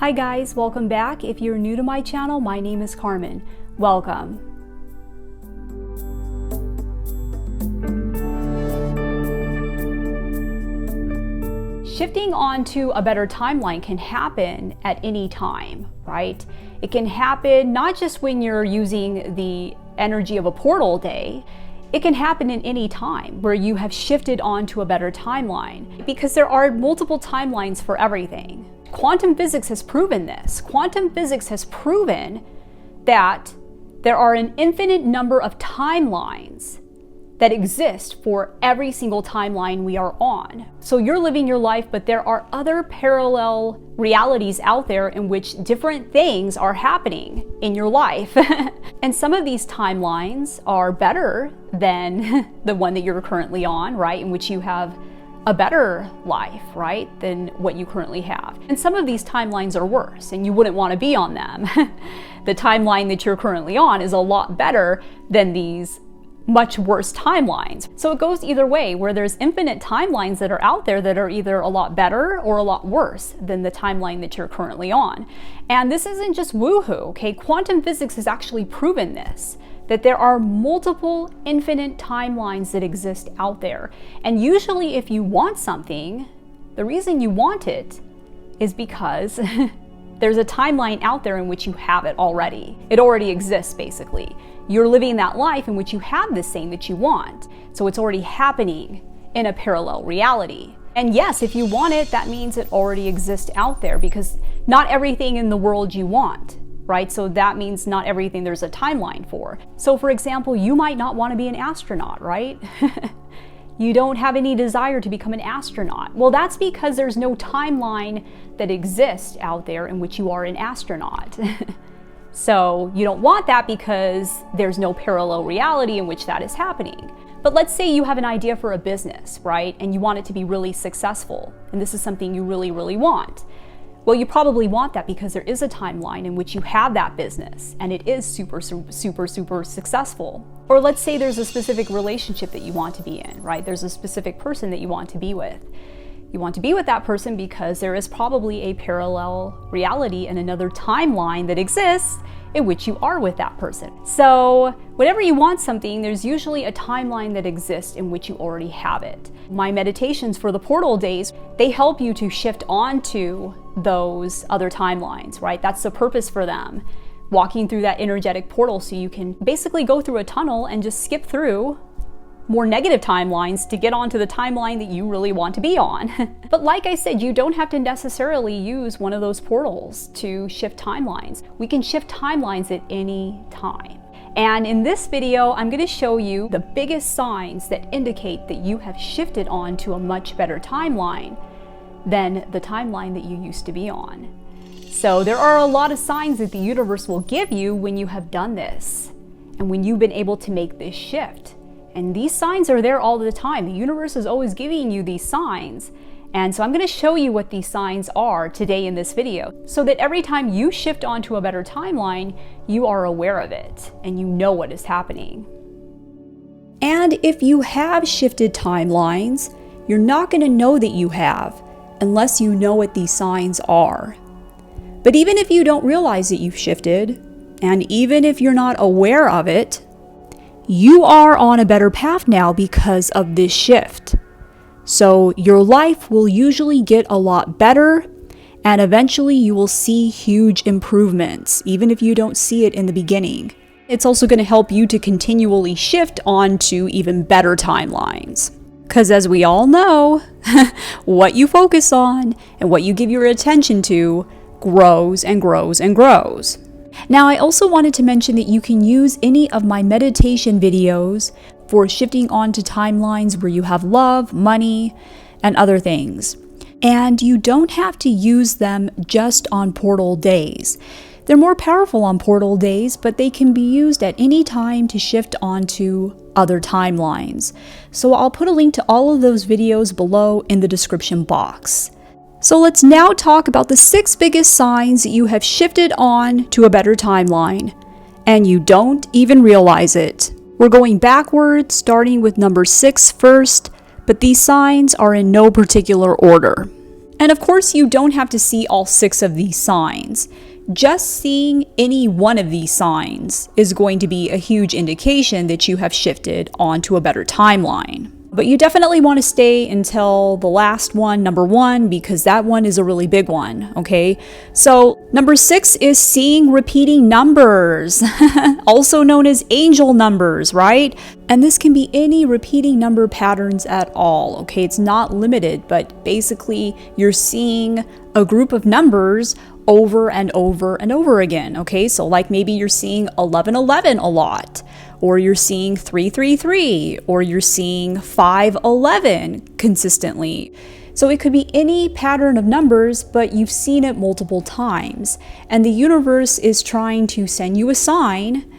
Hi guys, welcome back. If you're new to my channel, my name is Carmen. Welcome. Shifting onto a better timeline can happen at any time, right? It can happen not just when you're using the energy of a portal day. It can happen in any time where you have shifted onto a better timeline, because there are multiple timelines for everything. Quantum physics has proven this. Quantum physics has proven that there are an infinite number of timelines that exist for every single timeline we are on. So you're living your life, but there are other parallel realities out there in which different things are happening in your life. And some of these timelines are better than the one that you're currently on, right? In which you have a better life, right, than what you currently have. And some of these timelines are worse, and you wouldn't want to be on them. The timeline that you're currently on is a lot better than these much worse timelines. So it goes either way, where there's infinite timelines that are out there that are either a lot better or a lot worse than the timeline that you're currently on. And this isn't just woohoo, okay? Quantum physics has actually proven this, that there are multiple infinite timelines that exist out there. And usually if you want something, the reason you want it is because there's a timeline out there in which you have it already. It already exists, basically. You're living that life in which you have this thing that you want. So it's already happening in a parallel reality. And yes, if you want it, that means it already exists out there, because not everything in the world you want, right? So that means not everything there's a timeline for. So for example, you might not want to be an astronaut, right? You don't have any desire to become an astronaut. Well, that's because there's no timeline that exists out there in which you are an astronaut. So you don't want that because there's no parallel reality in which that is happening. But let's say you have an idea for a business, right? And you want it to be really successful. And this is something you really, really want. Well, you probably want that because there is a timeline in which you have that business and it is super successful. Or let's say there's a specific relationship that you want to be in, right? There's a specific person that you want to be with. You want to be with that person because there is probably a parallel reality and another timeline that exists in which you are with that person. So whenever you want something, there's usually a timeline that exists in which you already have it. My meditations for the portal days, they help you to shift onto those other timelines, right? That's the purpose for them. Walking through that energetic portal so you can basically go through a tunnel and just skip through more negative timelines to get onto the timeline that you really want to be on. But like I said, you don't have to necessarily use one of those portals to shift timelines. We can shift timelines at any time. And in this video, I'm going to show you the biggest signs that indicate that you have shifted on to a much better timeline than the timeline that you used to be on. So there are a lot of signs that the universe will give you when you have done this and when you've been able to make this shift. And these signs are there all the time. The universe is always giving you these signs. And so I'm going to show you what these signs are today in this video, so that every time you shift onto a better timeline, you are aware of it and you know what is happening. And if you have shifted timelines, you're not going to know that you have unless you know what these signs are. But even if you don't realize that you've shifted, and even if you're not aware of it, you are on a better path now because of this shift. So your life will usually get a lot better, and eventually you will see huge improvements, even if you don't see it in the beginning. It's also going to help you to continually shift onto even better timelines. Because as we all know, what you focus on and what you give your attention to grows and grows and grows. Now, I also wanted to mention that you can use any of my meditation videos for shifting onto timelines where you have love, money, and other things. And you don't have to use them just on portal days. They're more powerful on portal days, but they can be used at any time to shift onto other timelines. So I'll put a link to all of those videos below in the description box. So let's now talk about the 6 biggest signs that you have shifted on to a better timeline, and you don't even realize it. We're going backwards, starting with number 6 first, but these signs are in no particular order. And of course, you don't have to see all 6 of these signs. Just seeing any one of these signs is going to be a huge indication that you have shifted onto a better timeline. But you definitely want to stay until the last one, number 1, because that one is a really big one, okay? So number 6 is seeing repeating numbers, also known as angel numbers, right? And this can be any repeating number patterns at all, okay? It's not limited, but basically you're seeing a group of numbers over and over and over again, okay? So like maybe you're seeing 1111 a lot, or you're seeing 333, or you're seeing 511 consistently. So it could be any pattern of numbers, but you've seen it multiple times. And the universe is trying to send you a sign,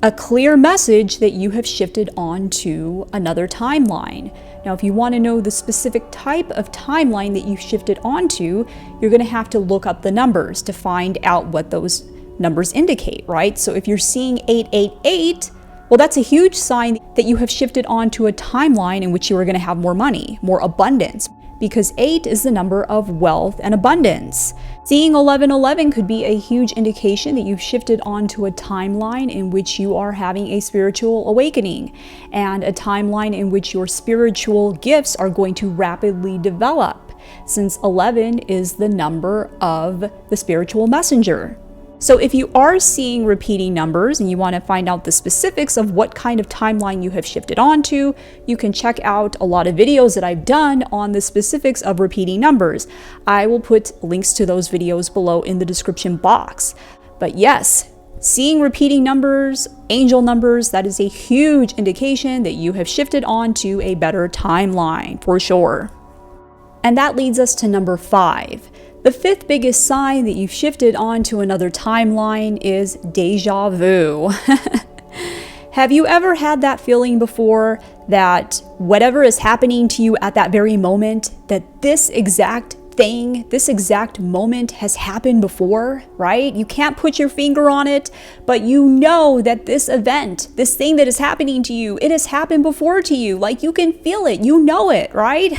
a clear message that you have shifted onto another timeline. Now, if you want to know the specific type of timeline that you've shifted onto, you're going to have to look up the numbers to find out what those numbers indicate, right? So if you're seeing 888, well, that's a huge sign that you have shifted onto a timeline in which you are going to have more money, more abundance, because 8 is the number of wealth and abundance. Seeing 1111 could be a huge indication that you've shifted onto a timeline in which you are having a spiritual awakening, and a timeline in which your spiritual gifts are going to rapidly develop, since 11 is the number of the spiritual messenger. So if you are seeing repeating numbers and you want to find out the specifics of what kind of timeline you have shifted onto, you can check out a lot of videos that I've done on the specifics of repeating numbers. I will put links to those videos below in the description box. But yes, seeing repeating numbers, angel numbers, that is a huge indication that you have shifted onto a better timeline for sure. And that leads us to number 5. The 5th biggest sign that you've shifted onto another timeline is deja vu. Have you ever had that feeling before that whatever is happening to you at that very moment, that this exact thing, this exact moment has happened before, right? You can't put your finger on it, but you know that this event, this thing that is happening to you, it has happened before to you. Like you can feel it, you know it, right?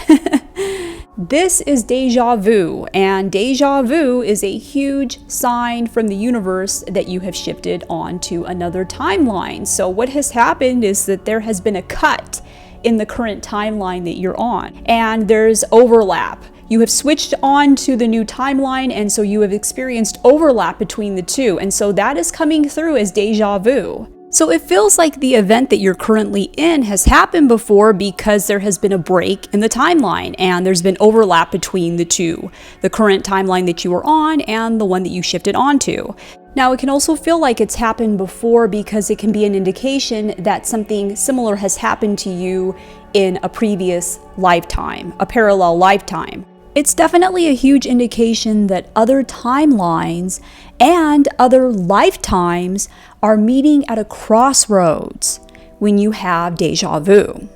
This is deja vu, and deja vu is a huge sign from the universe that you have shifted onto another timeline. So what has happened is that there has been a cut in the current timeline that you're on, and there's overlap. You have switched on to the new timeline, and so you have experienced overlap between the two, and so that is coming through as deja vu. So it feels like the event that you're currently in has happened before because there has been a break in the timeline and there's been overlap between the two, the current timeline that you were on and the one that you shifted onto. Now, it can also feel like it's happened before because it can be an indication that something similar has happened to you in a previous lifetime, a parallel lifetime. It's definitely a huge indication that other timelines and other lifetimes are meeting at a crossroads when you have deja vu.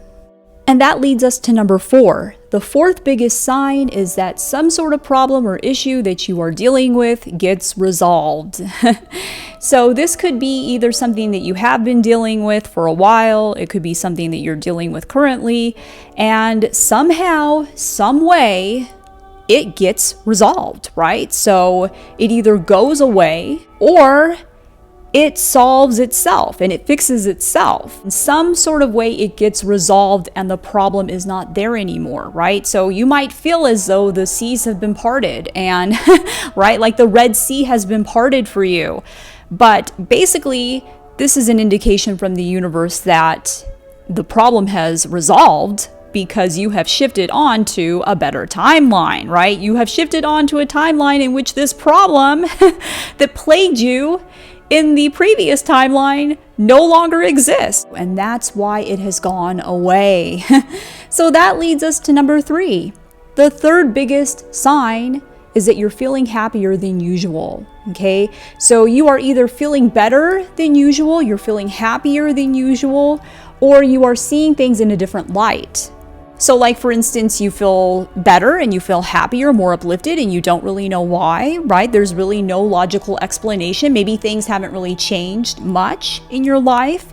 And that leads us to number 4. The 4th biggest sign is that some sort of problem or issue that you are dealing with gets resolved. So this could be either something that you have been dealing with for a while, it could be something that you're dealing with currently, and somehow, some way, it gets resolved, right? So it either goes away or it solves itself and it fixes itself. In some sort of way, it gets resolved and the problem is not there anymore, right? So you might feel as though the seas have been parted and, right, like the Red Sea has been parted for you. But basically, this is an indication from the universe that the problem has resolved because you have shifted on to a better timeline, right? You have shifted on to a timeline in which this problem that plagued you in the previous timeline no longer exists. And that's why it has gone away. So that leads us to number 3. The 3rd biggest sign is that you're feeling happier than usual, okay? So you are either feeling better than usual, you're feeling happier than usual, or you are seeing things in a different light. So like, for instance, you feel better and you feel happier, more uplifted, and you don't really know why, right? There's really no logical explanation. Maybe things haven't really changed much in your life,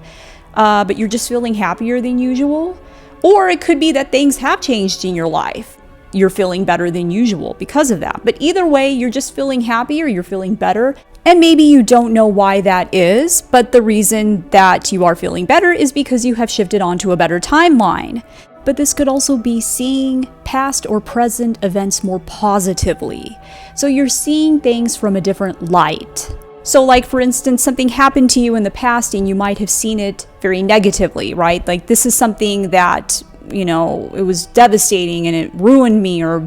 but you're just feeling happier than usual. Or it could be that things have changed in your life. you're feeling better than usual because of that. But either way, you're just feeling happier, you're feeling better. And maybe you don't know why that is, but the reason that you are feeling better is because you have shifted onto a better timeline. But this could also be seeing past or present events more positively. So you're seeing things from a different light. So like, for instance, something happened to you in the past and you might have seen it very negatively, right? Like, this is something that, it was devastating and it ruined me or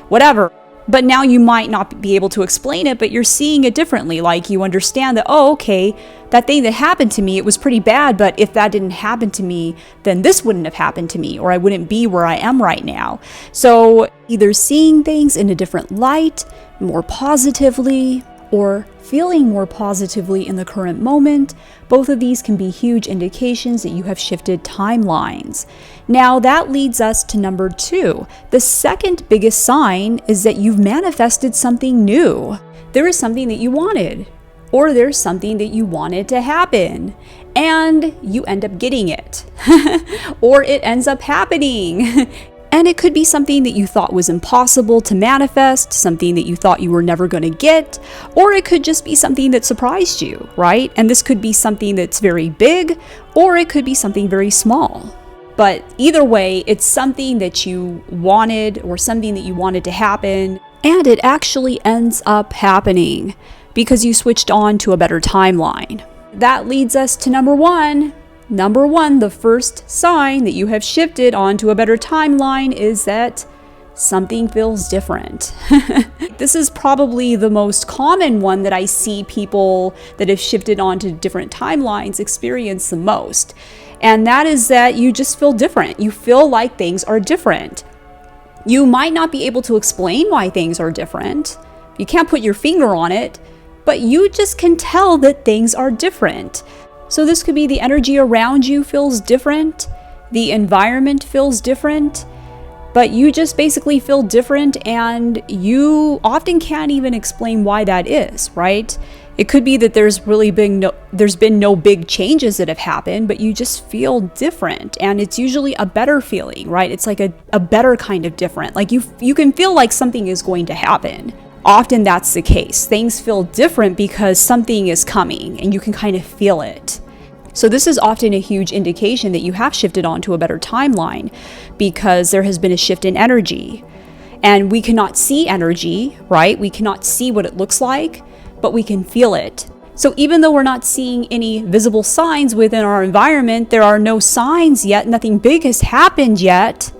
whatever. But now you might not be able to explain it, but you're seeing it differently. Like, you understand that, oh, okay, that thing that happened to me, it was pretty bad, but if that didn't happen to me, then this wouldn't have happened to me, or I wouldn't be where I am right now. So either seeing things in a different light, more positively, or feeling more positively in the current moment, both of these can be huge indications that you have shifted timelines. Now that leads us to number 2. The second biggest sign is that you've manifested something new. There is something that you wanted, or there's something that you wanted to happen, and you end up getting it, or it ends up happening. And it could be something that you thought was impossible to manifest, something that you thought you were never going to get, or it could just be something that surprised you, right? And this could be something that's very big, or it could be something very small. But either way, it's something that you wanted or something that you wanted to happen, and it actually ends up happening because you switched on to a better timeline. That leads us to number 1. Number 1, the first sign that you have shifted onto a better timeline is that something feels different. This is probably the most common one that I see people that have shifted onto different timelines experience the most. And that is that you just feel different. You feel like things are different. You might not be able to explain why things are different. You can't put your finger on it, but you just can tell that things are different. So this could be the energy around you feels different, the environment feels different, but you just basically feel different, and you often can't even explain why that is, right? It could be that there's been no big changes that have happened, but you just feel different, and it's usually a better feeling, right? It's like a better kind of different. Like you can feel like something is going to happen. Often that's the case. Things feel different because something is coming and you can kind of feel it. So this is often a huge indication that you have shifted onto a better timeline because there has been a shift in energy. And we cannot see energy, right? We cannot see what it looks like, but we can feel it. So even though we're not seeing any visible signs within our environment, there are no signs yet, nothing big has happened yet.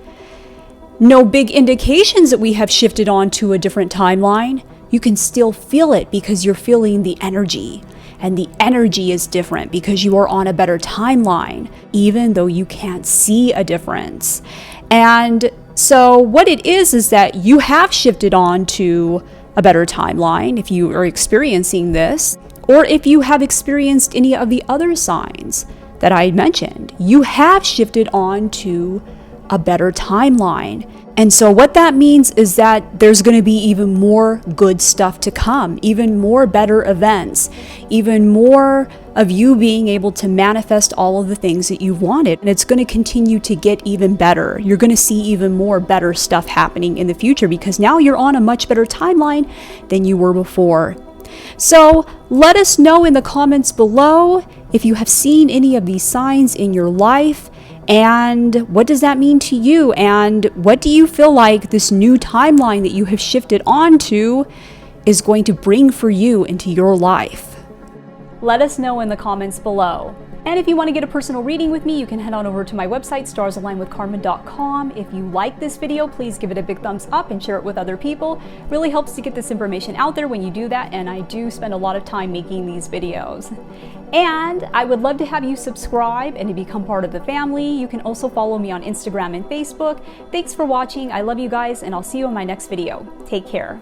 No big indications that we have shifted on to a different timeline, you can still feel it because you're feeling the energy. And the energy is different because you are on a better timeline, even though you can't see a difference. And so what it is that you have shifted on to a better timeline if you are experiencing this, or if you have experienced any of the other signs that I mentioned, you have shifted on to a better timeline. And so what that means is that there's going to be even more good stuff to come, even more better events, even more of you being able to manifest all of the things that you've wanted. And it's going to continue to get even better. You're going to see even more better stuff happening in the future because now you're on a much better timeline than you were before. So let us know in the comments below if you have seen any of these signs in your life. And what does that mean to you? And what do you feel like this new timeline that you have shifted onto is going to bring for you into your life? Let us know in the comments below. And if you want to get a personal reading with me, you can head on over to my website, starsalignwithkarma.com. If you like this video, please give it a big thumbs up and share it with other people. It really helps to get this information out there when you do that, and I do spend a lot of time making these videos. And I would love to have you subscribe and to become part of the family. You can also follow me on Instagram and Facebook. Thanks for watching. I love you guys, and I'll see you in my next video. Take care.